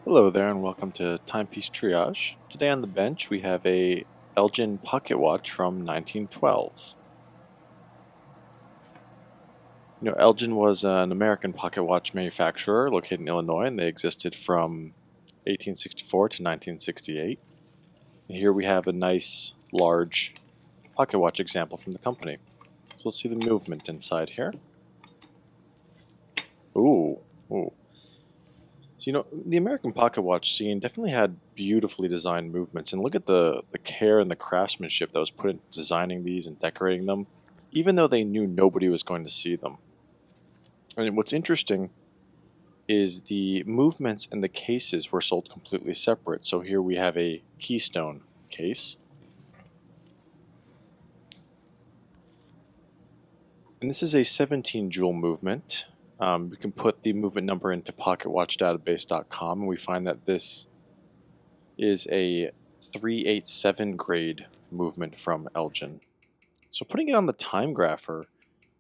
Hello there and welcome to Timepiece Triage. Today on the bench we have a Elgin pocket watch from 1912. Elgin was an American pocket watch manufacturer located in Illinois, and they existed from 1864 to 1968. And here we have a nice large pocket watch example from the company. So let's see the movement inside here. Ooh, ooh. So, the American pocket watch scene definitely had beautifully designed movements, and look at the care and the craftsmanship that was put into designing these and decorating them, even though they knew nobody was going to see them. And what's interesting is the movements and the cases were sold completely separate. So here we have a keystone case, and this is a 17 jewel movement. We can put the movement number into pocketwatchdatabase.com, and we find that this is a 387 grade movement from Elgin. So putting it on the time grapher,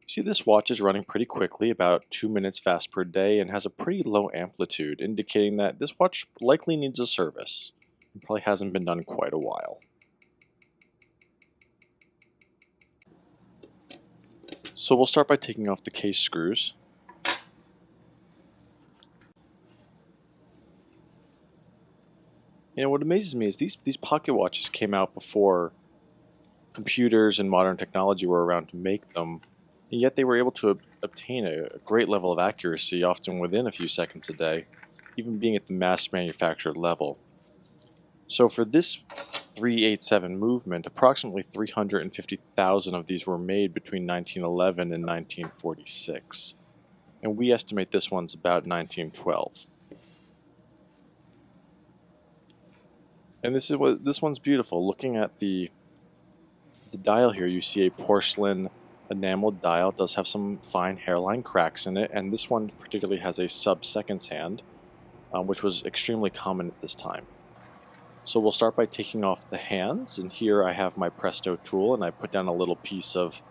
you see this watch is running pretty quickly, about 2 minutes fast per day, and has a pretty low amplitude, indicating that this watch likely needs a service. It probably hasn't been done quite a while. So we'll start by taking off the case screws. What amazes me is these pocket watches came out before computers and modern technology were around to make them, and yet they were able to obtain a great level of accuracy, often within a few seconds a day, even being at the mass manufactured level. So for this 387 movement, approximately 350,000 of these were made between 1911 and 1946, and we estimate this one's about 1912. And this one's beautiful. Looking at the dial here, you see a porcelain enameled dial. It does have some fine hairline cracks in it, and this one particularly has a sub-seconds hand, which was extremely common at this time. So we'll start by taking off the hands, and here I have my Presto tool, and I put down a little piece of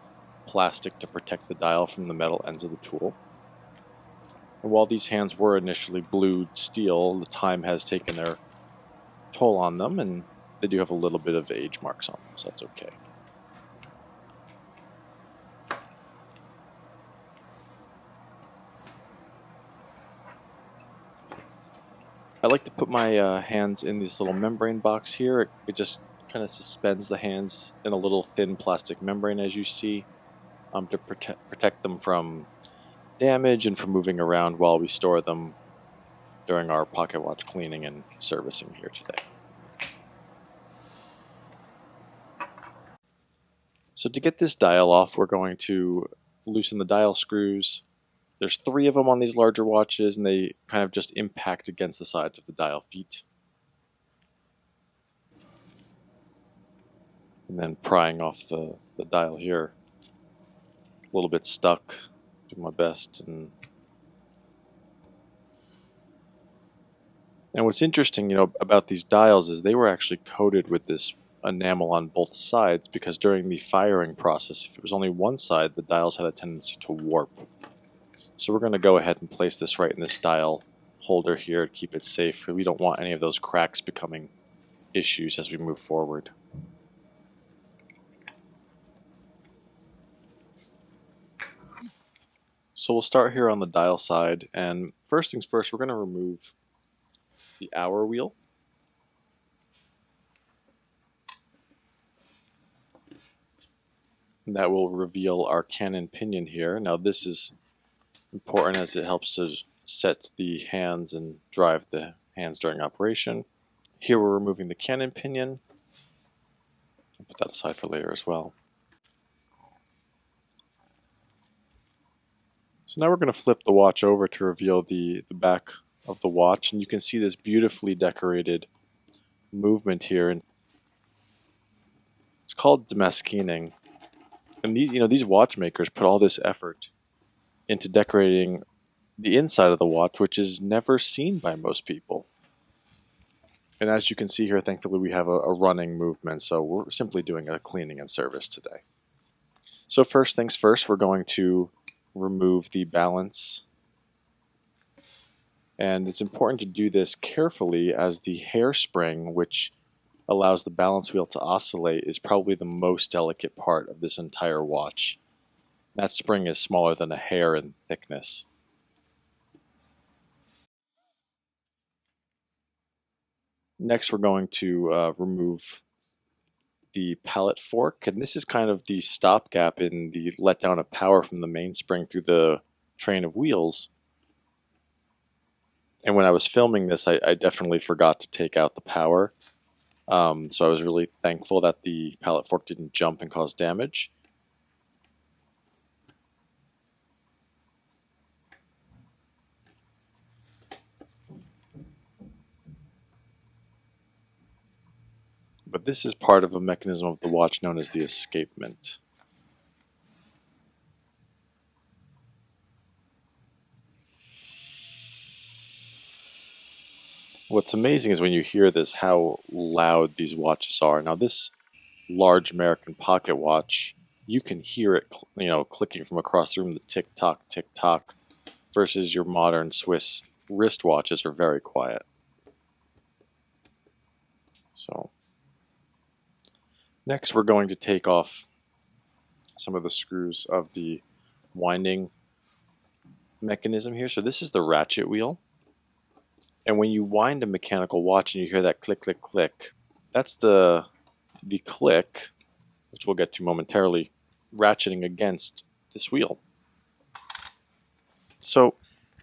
plastic to protect the dial from the metal ends of the tool. And while these hands were initially blued steel, the time has taken their toll on them, and they do have a little bit of age marks on them, so that's okay. I like to put my hands in this little membrane box here. It just kind of suspends the hands in a little thin plastic membrane, as you see, to protect them from damage and from moving around while we store them during our pocket watch cleaning and servicing here today. So to get this dial off, we're going to loosen the dial screws. There's 3 of them on these larger watches, and they kind of just impact against the sides of the dial feet. And then prying off the dial here. It's a little bit stuck. Do my best. And what's interesting, about these dials is they were actually coated with this enamel on both sides, because during the firing process, if it was only one side, the dials had a tendency to warp. So we're going to go ahead and place this right in this dial holder here to keep it safe. We don't want any of those cracks becoming issues as we move forward. So we'll start here on the dial side, and first things first, we're going to remove the hour wheel. And that will reveal our cannon pinion here. Now this is important as it helps to set the hands and drive the hands during operation. Here we're removing the cannon pinion. I'll put that aside for later as well. So now we're going to flip the watch over to reveal the back of the watch, and you can see this beautifully decorated movement here. And it's called demasquining. And these watchmakers put all this effort into decorating the inside of the watch, which is never seen by most people. And as you can see here, thankfully we have a running movement, so we're simply doing a cleaning and service today. So first things first, we're going to remove the balance And it's important to do this carefully, as the hairspring, which allows the balance wheel to oscillate, is probably the most delicate part of this entire watch. That spring is smaller than a hair in thickness. Next, we're going to remove the pallet fork, and this is kind of the stopgap in the letdown of power from the mainspring through the train of wheels. And when I was filming this, I definitely forgot to take out the power. So I was really thankful that the pallet fork didn't jump and cause damage. But this is part of a mechanism of the watch known as the escapement. What's amazing is when you hear this, how loud these watches are. Now, this large American pocket watch, you can hear it, clicking from across the room, the tick tock, tick tock, versus your modern Swiss wristwatches are very quiet. So, next we're going to take off some of the screws of the winding mechanism here. So this is the ratchet wheel. And when you wind a mechanical watch and you hear that click, click, click, that's the click, which we'll get to momentarily, ratcheting against this wheel. So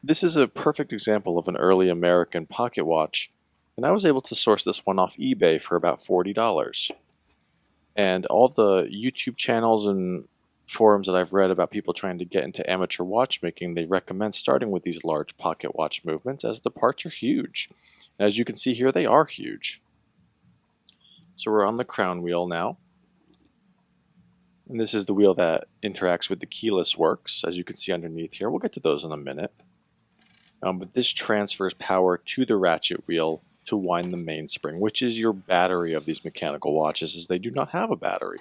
this is a perfect example of an early American pocket watch, and I was able to source this one off eBay for about $40. And all the YouTube channels and forums that I've read about people trying to get into amateur watchmaking, they recommend starting with these large pocket watch movements, as the parts are huge. And as you can see here, they are huge. So we're on the crown wheel now. And this is the wheel that interacts with the keyless works, as you can see underneath here. We'll get to those in a minute. But this transfers power to the ratchet wheel to wind the mainspring, which is your battery of these mechanical watches, as they do not have a battery.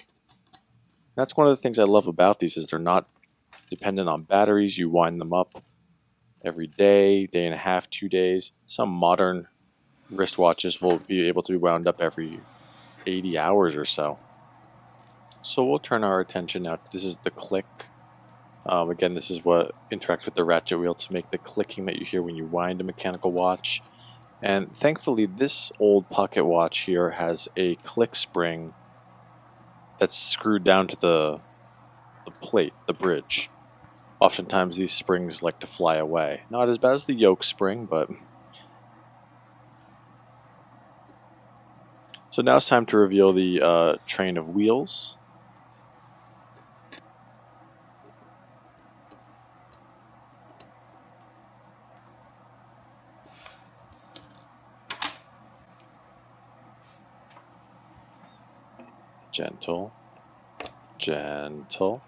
That's one of the things I love about these, is they're not dependent on batteries. You wind them up every day, day and a half, 2 days. Some modern wristwatches will be able to be wound up every 80 hours or so. So we'll turn our attention now. This is the click. Again, this is what interacts with the ratchet wheel to make the clicking that you hear when you wind a mechanical watch. And thankfully, this old pocket watch here has a click spring that's screwed down to the plate, the bridge. Oftentimes these springs like to fly away. Not as bad as the yoke spring, but... So now it's time to reveal the train of wheels. Gentle, gentle.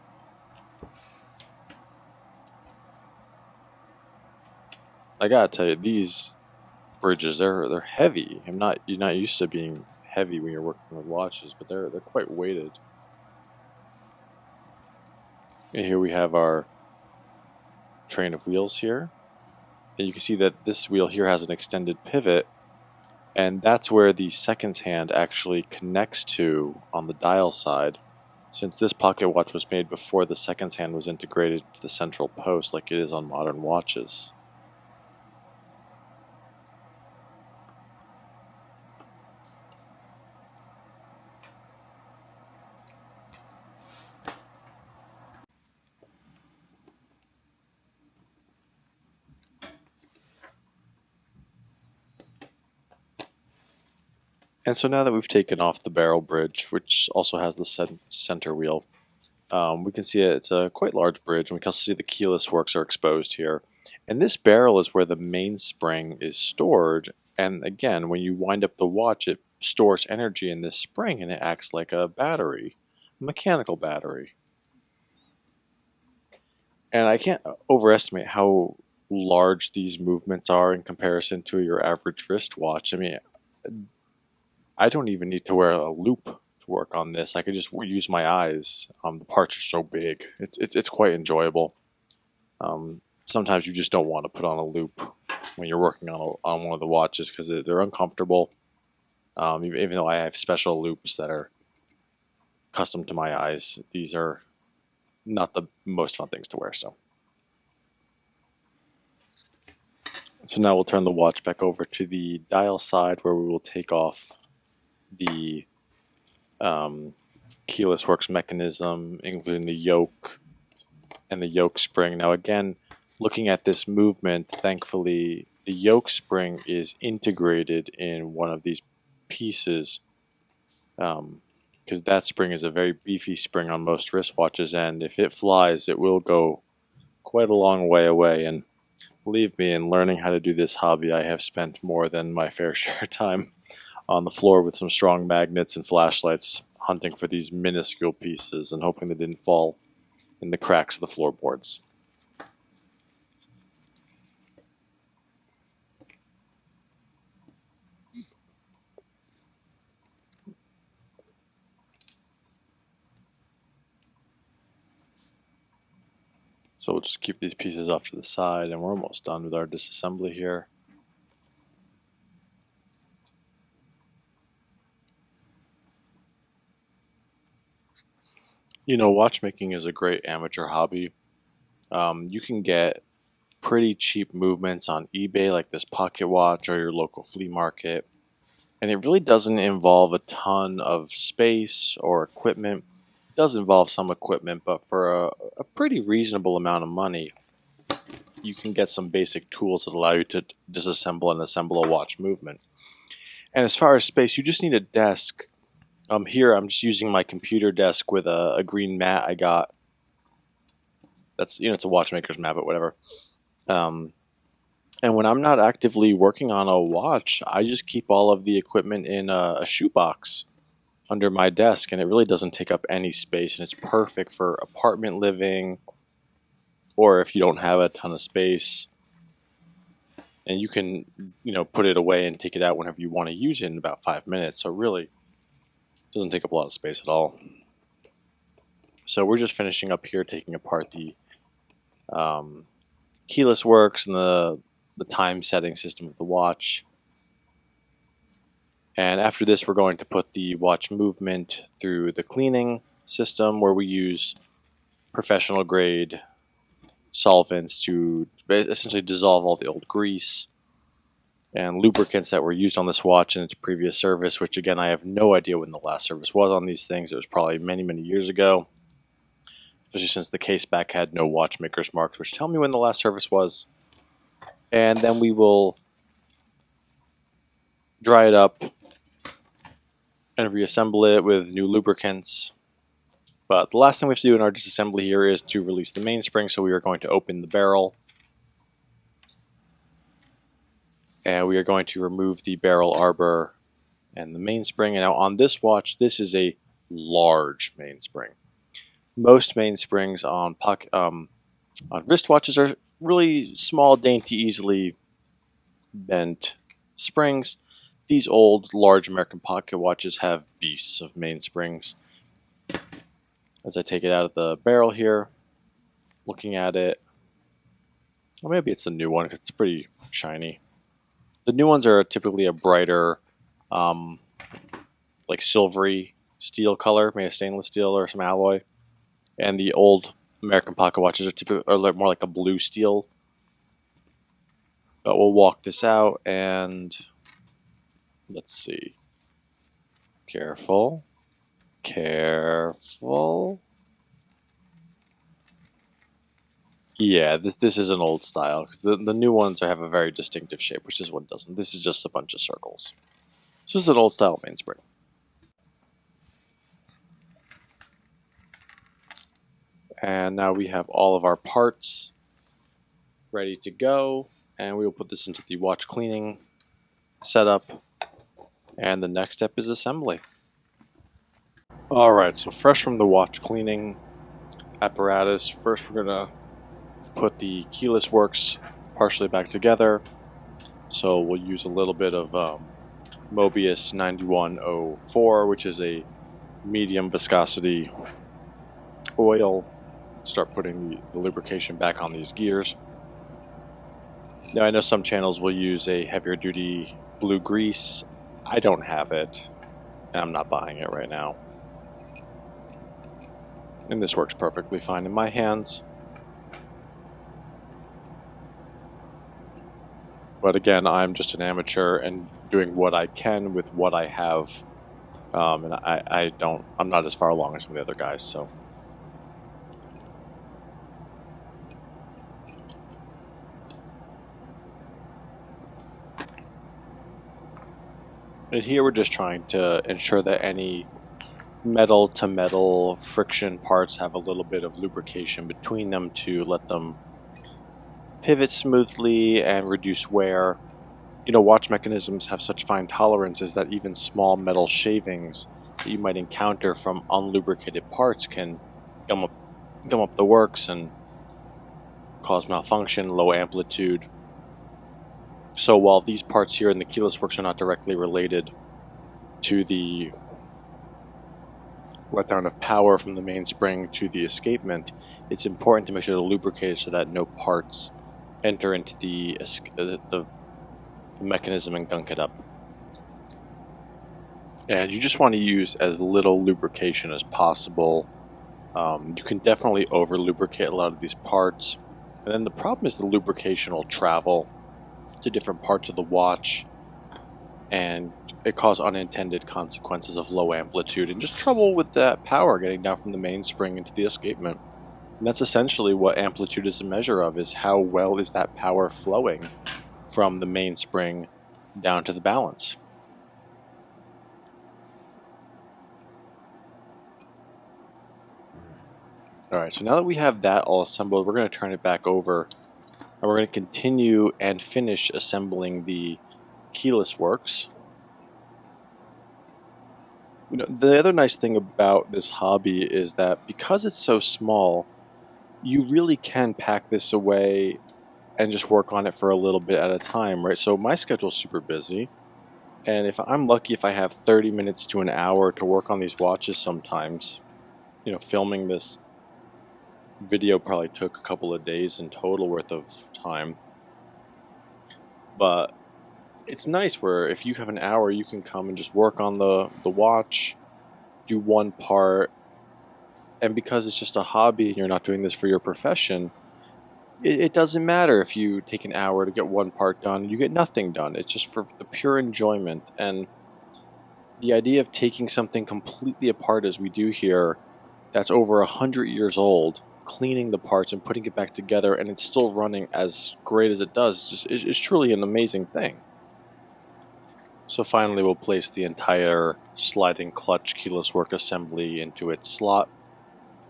I gotta tell you, these bridges, they're heavy. You're not used to being heavy when you're working with watches, but they're quite weighted. And here we have our train of wheels here. And you can see that this wheel here has an extended pivot, and that's where the seconds hand actually connects to on the dial side, since this pocket watch was made before the seconds hand was integrated to the central post like it is on modern watches. And so now that we've taken off the barrel bridge, which also has the center wheel, we can see it's a quite large bridge, and we can also see the keyless works are exposed here. And this barrel is where the mainspring is stored, and again, when you wind up the watch, it stores energy in this spring, and it acts like a battery, a mechanical battery. And I can't overestimate how large these movements are in comparison to your average wristwatch. I mean, I don't even need to wear a loop to work on this. I could just use my eyes. The parts are so big. It's quite enjoyable. sometimes you just don't want to put on a loop when you're working on one of the watches because they're uncomfortable. Even though I have special loops that are custom to my eyes, these are not the most fun things to wear. So now we'll turn the watch back over to the dial side where we will take off the keyless works mechanism, including the yoke and the yoke spring. Now again, looking at this movement, thankfully the yoke spring is integrated in one of these pieces, because that spring is a very beefy spring on most wristwatches, and if it flies it will go quite a long way away. And believe me, in learning how to do this hobby, I have spent more than my fair share of time on the floor with some strong magnets and flashlights hunting for these minuscule pieces and hoping they didn't fall in the cracks of the floorboards. So we'll just keep these pieces off to the side, and we're almost done with our disassembly here. You know, watchmaking is a great amateur hobby. You can get pretty cheap movements on eBay like this pocket watch or your local flea market, and it really doesn't involve a ton of space or equipment. It does involve some equipment, but for a pretty reasonable amount of money, you can get some basic tools that allow you to disassemble and assemble a watch movement. And as far as space, you just need a desk. Here I'm just using my computer desk with a green mat I got. That's, it's a watchmaker's mat, but whatever. And when I'm not actively working on a watch, I just keep all of the equipment in a shoebox under my desk, and it really doesn't take up any space, and it's perfect for apartment living, or if you don't have a ton of space, and you can, put it away and take it out whenever you want to use it in about 5 minutes. So really doesn't take up a lot of space at all. So we're just finishing up here, taking apart the keyless works and the time setting system of the watch. And after this, we're going to put the watch movement through the cleaning system, where we use professional grade solvents to essentially dissolve all the old grease and lubricants that were used on this watch in its previous service, which again, I have no idea when the last service was on these things. It was probably many, many years ago, especially since the case back had no watchmaker's marks, which tell me when the last service was. And then we will dry it up and reassemble it with new lubricants. But the last thing we have to do in our disassembly here is to release the mainspring, so we are going to open the barrel. And we are going to remove the barrel arbor and the mainspring. And now on this watch, this is a large mainspring. Most mainsprings on wristwatches are really small, dainty, easily bent springs. These old, large American pocket watches have beasts of mainsprings. As I take it out of the barrel here, looking at it, well, maybe it's the new one because it's pretty shiny. The new ones are typically a brighter, like silvery steel color, made of stainless steel or some alloy. And the old American pocket watches are typically more like a blue steel. But we'll walk this out and let's see. Careful. Careful. Yeah, this is an old style. The new ones have a very distinctive shape, which this one doesn't. This is just a bunch of circles. So this is an old style mainspring. And now we have all of our parts ready to go. And we will put this into the watch cleaning setup. And the next step is assembly. Alright, so fresh from the watch cleaning apparatus, first we're going to put the keyless works partially back together. So we'll use a little bit of Mobius 9104, which is a medium viscosity oil. Start putting the lubrication back on these gears. Now I know some channels will use a heavier duty blue grease. I don't have it, and I'm not buying it right now. And this works perfectly fine in my hands. But again, I'm just an amateur and doing what I can with what I have. And I'm not as far along as some of the other guys, so. And here we're just trying to ensure that any metal to metal friction parts have a little bit of lubrication between them to let them pivot smoothly and reduce wear. You know, watch mechanisms have such fine tolerances that even small metal shavings that you might encounter from unlubricated parts can gum up the works and cause malfunction, low amplitude. So while these parts here in the keyless works are not directly related to the letdown of power from the mainspring to the escapement, it's important to make sure they're lubricated so that no parts enter into the mechanism and gunk it up. And you just want to use as little lubrication as possible. You can definitely over lubricate a lot of these parts, and then the problem is the lubrication will travel to different parts of the watch, and it causes unintended consequences of low amplitude and just trouble with that power getting down from the mainspring into the escapement. And that's essentially what amplitude is a measure of, is how well is that power flowing from the mainspring down to the balance. Alright, so now that we have that all assembled, we're going to turn it back over and we're going to continue and finish assembling the keyless works. You know, the other nice thing about this hobby is that because it's so small, you really can pack this away and just work on it for a little bit at a time, right? So my schedule's super busy, and if I'm lucky if I have 30 minutes to an hour to work on these watches sometimes. You know, filming this video probably took a couple of days in total worth of time. But it's nice where if you have an hour, you can come and just work on the watch, do one part, and because it's just a hobby and you're not doing this for your profession, it doesn't matter if you take an hour to get one part done and you get nothing done. It's just for the pure enjoyment. And the idea of taking something completely apart as we do here, that's over 100 years old, cleaning the parts and putting it back together, and it's still running as great as it does, is truly an amazing thing. So finally we'll place the entire sliding clutch keyless work assembly into its slot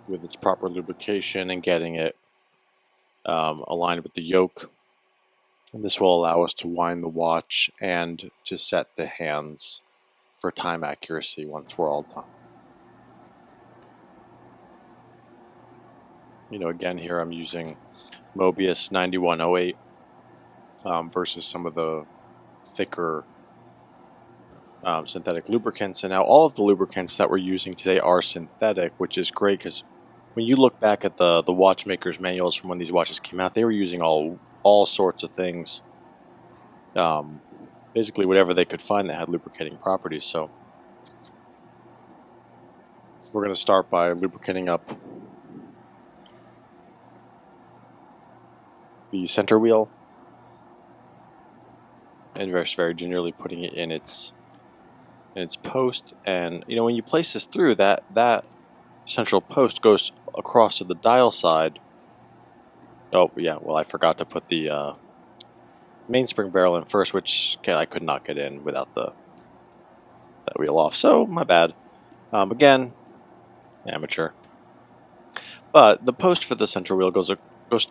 with its proper lubrication and getting it aligned with the yoke. And this will allow us to wind the watch and to set the hands for time accuracy once we're all done. You know, again, here I'm using Mobius 9108 versus some of the thicker synthetic lubricants. And now all of the lubricants that we're using today are synthetic, which is great because when you look back at the watchmakers' manuals from when these watches came out, they were using all sorts of things. Basically whatever they could find that had lubricating properties. So we're going to start by lubricating up the center wheel and very gingerly putting it in its post. And you know, when you place this through, that central post goes across to the dial side. Oh yeah, well I forgot to put the mainspring barrel in first, which I could not get in without that wheel off, so my bad. Again, amateur. But the post for the central wheel goes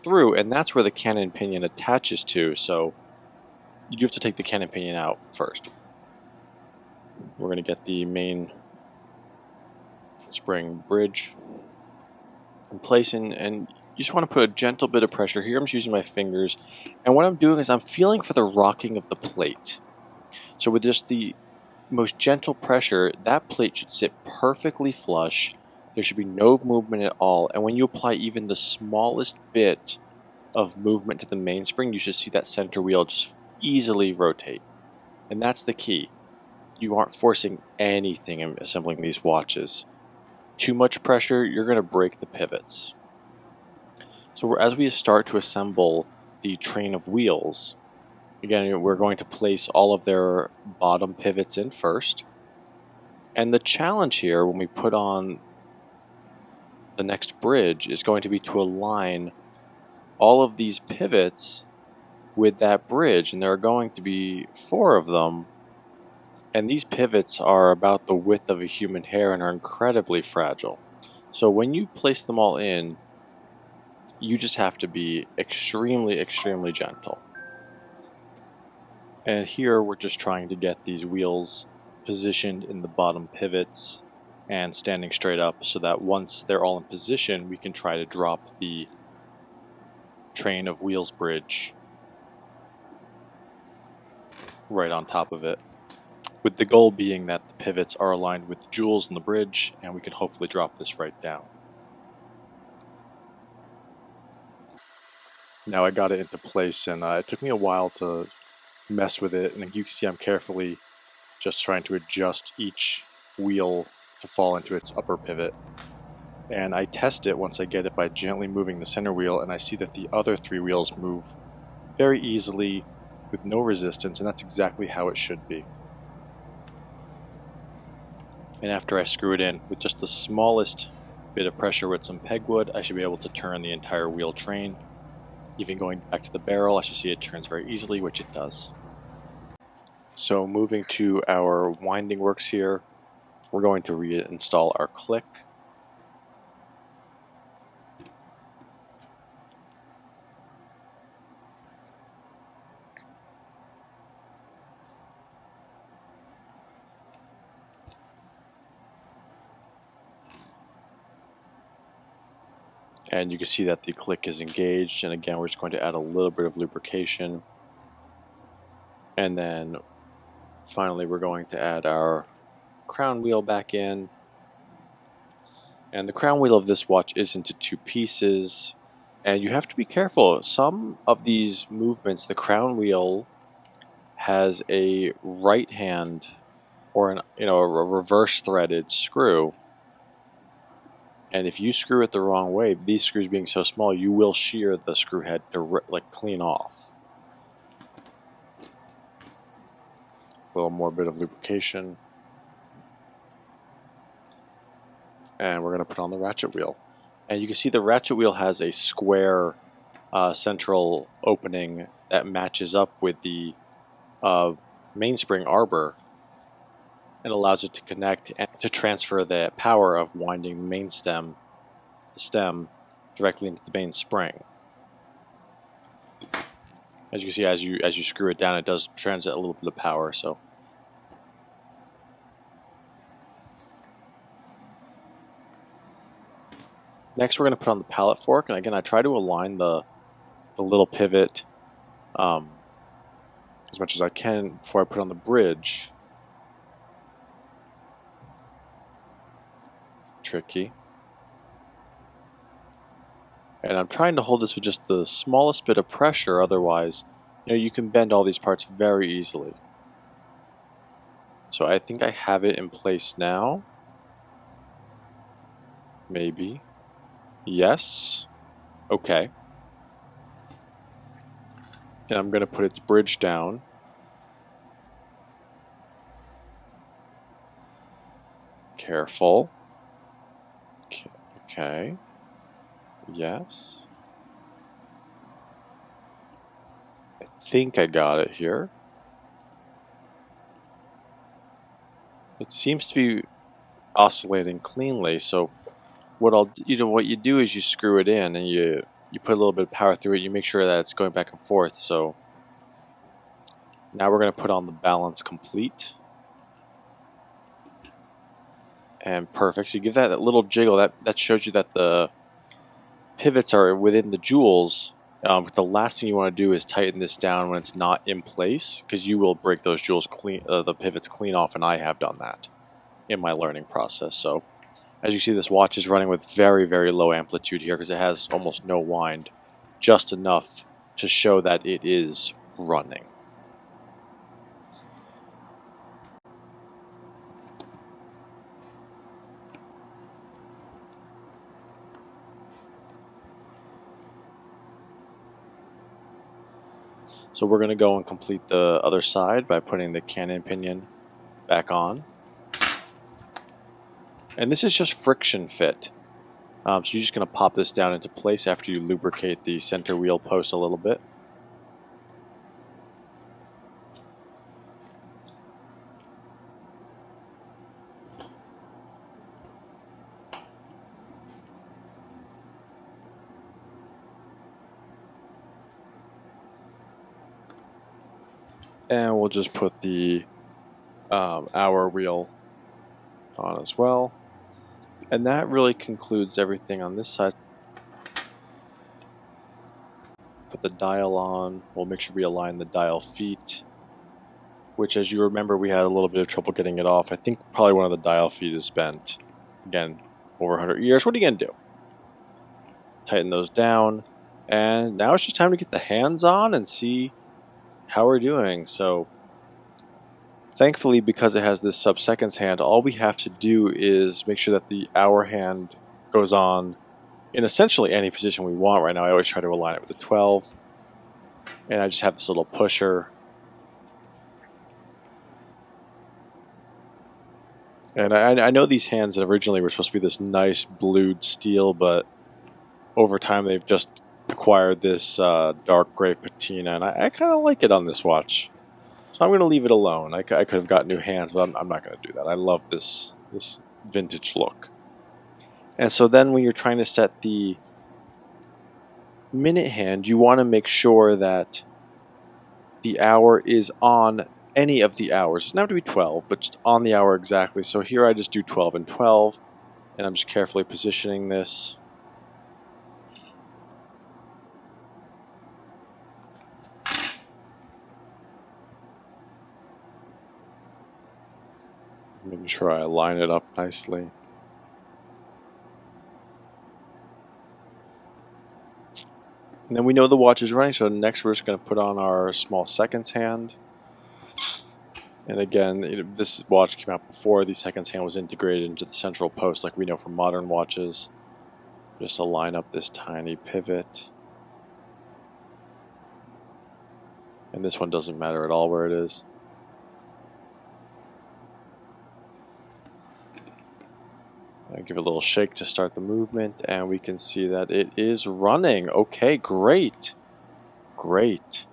through, and that's where the cannon pinion attaches to, so you do have to take the cannon pinion out first. We're going to get the main spring bridge in place, and you just want to put a gentle bit of pressure. Here I'm just using my fingers, and what I'm doing is I'm feeling for the rocking of the plate. So with just the most gentle pressure, that plate should sit perfectly flush. There should be no movement at all, and when you apply even the smallest bit of movement to the mainspring, you should see that center wheel just easily rotate. And that's the key. You aren't forcing anything in assembling these watches. Too much pressure, you're going to break the pivots. So as we start to assemble the train of wheels, again, we're going to place all of their bottom pivots in first. And the challenge here when we put on the next bridge is going to be to align all of these pivots with that bridge. And there are going to be 4 of them. And these pivots are about the width of a human hair and are incredibly fragile. So when you place them all in, you just have to be extremely, extremely gentle. And here we're just trying to get these wheels positioned in the bottom pivots and standing straight up so that once they're all in position, we can try to drop the train of wheels bridge right on top of it, with the goal being that the pivots are aligned with the jewels in the bridge and we can hopefully drop this right down. Now I got it into place, and it took me a while to mess with it, and you can see I'm carefully just trying to adjust each wheel to fall into its upper pivot. And I test it once I get it by gently moving the center wheel, and I see that the other 3 wheels move very easily with no resistance, and that's exactly how it should be. And after I screw it in with just the smallest bit of pressure with some pegwood, I should be able to turn the entire wheel train. Even going back to the barrel, I should see it turns very easily, which it does. So moving to our winding works here, we're going to reinstall our click. And you can see that the click is engaged, and again we're just going to add a little bit of lubrication. And then finally we're going to add our crown wheel back in. And the crown wheel of this watch is into 2 pieces, and you have to be careful. Some of these movements, the crown wheel has a right hand or a reverse threaded screw. And if you screw it the wrong way, these screws being so small, you will shear the screw head clean off. A little more bit of lubrication. And we're going to put on the ratchet wheel. And you can see the ratchet wheel has a square central opening that matches up with the mainspring arbor and allows it to connect and to transfer the power of winding the stem directly into the main spring. As you can see, as you screw it down, it does transmit a little bit of power. So next we're going to put on the pallet fork, and again I try to align the little pivot as much as I can before I put on the bridge. Tricky. And I'm trying to hold this with just the smallest bit of pressure, otherwise you can bend all these parts very easily. So I think I have it in place now. Maybe. Yes. Okay. And I'm going to put its bridge down. Careful. Okay. Yes. I think I got it here. It seems to be oscillating cleanly, so what you do is you screw it in and you put a little bit of power through it. You make sure that it's going back and forth. So now we're going to put on the balance complete. And perfect. So you give that little jiggle. That shows you that the pivots are within the jewels. But the last thing you want to do is tighten this down when it's not in place, because you will break those jewels clean, the pivots clean off, and I have done that in my learning process. So as you see, this watch is running with very, very low amplitude here because it has almost no wind. just enough to show that it is running. So we're going to go and complete the other side by putting the cannon pinion back on. And this is just friction fit. So you're just going to pop this down into place after you lubricate the center wheel post a little bit. And we'll just put the hour wheel on as well. And that really concludes everything on this side. Put the dial on. We'll make sure we align the dial feet, which, as you remember, we had a little bit of trouble getting it off. I think probably one of the dial feet is bent. Again, over 100 years. What are you going to do? Tighten those down. And now it's just time to get the hands on and see how we're doing. So thankfully, because it has this sub-seconds hand, all we have to do is make sure that the hour hand goes on in essentially any position we want right now. I always try to align it with the 12. And I just have this little pusher. And I know these hands originally were supposed to be this nice blued steel, but over time they've just acquired this dark gray patina, and I kind of like it on this watch. So I'm going to leave it alone. I could have got new hands, but I'm not going to do that. I love this vintage look. And so then when you're trying to set the minute hand, you want to make sure that the hour is on any of the hours. It doesn't have to be 12, but just on the hour exactly. So here I just do 12 and 12, and I'm just carefully positioning this. Making sure I line it up nicely. And then we know the watch is running, so next we're just going to put on our small seconds hand. And again, this watch came out before the seconds hand was integrated into the central post like we know from modern watches. Just to line up this tiny pivot. And this one doesn't matter at all where it is. I give it a little shake to start the movement, and we can see that it is running. Okay, great. Great.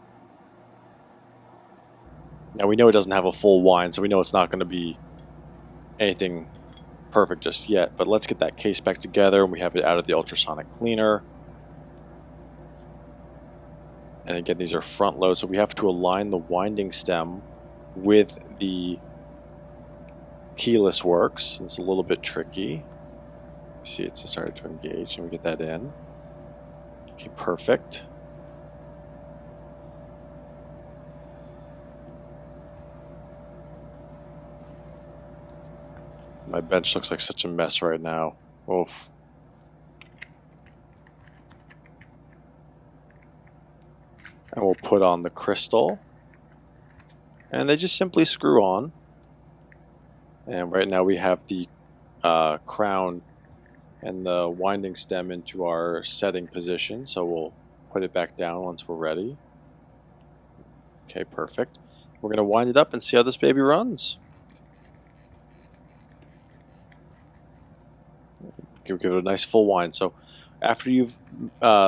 Now we know it doesn't have a full wind, so we know it's not going to be anything perfect just yet. But let's get that case back together, and we have it out of the ultrasonic cleaner. And again, these are front load, so we have to align the winding stem with the keyless works. It's a little bit tricky. You see it's started to engage, and we get that in. Okay, perfect. My bench looks like such a mess right now. Oof. And we'll put on the crystal. And they just simply screw on. And right now we have the crown and the winding stem into our setting position. So we'll put it back down once we're ready. Okay, perfect. We're going to wind it up and see how this baby runs. Give it a nice full wind. So after you've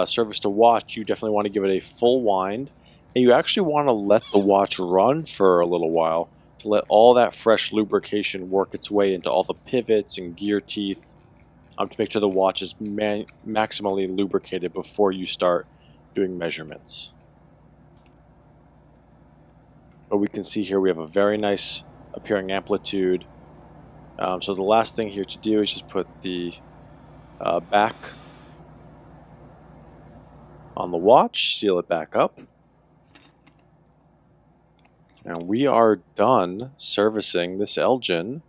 serviced a watch, you definitely want to give it a full wind. And you actually want to let the watch run for a little while to let all that fresh lubrication work its way into all the pivots and gear teeth to make sure the watch is maximally lubricated before you start doing measurements. But we can see here we have a very nice appearing amplitude. So the last thing here to do is just put the back on the watch, seal it back up. And we are done servicing this Elgin.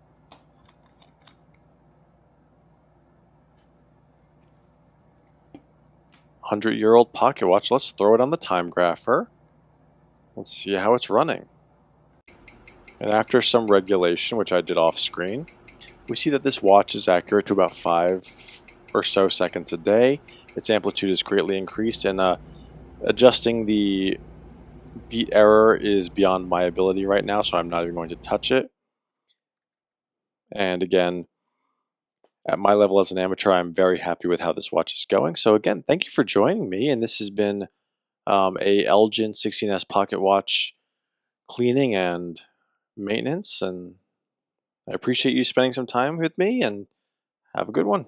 100-year-old pocket watch. Let's throw it on the time grapher. Let's see how it's running. And after some regulation, which I did off screen, we see that this watch is accurate to about 5 or so seconds a day. Its amplitude is greatly increased, and adjusting the beat error is beyond my ability right now, so I'm not even going to touch it. And again, at my level as an amateur, I'm very happy with how this watch is going. So again, thank you for joining me, and this has been a Elgin 16S pocket watch cleaning and maintenance, and I appreciate you spending some time with me, and have a good one.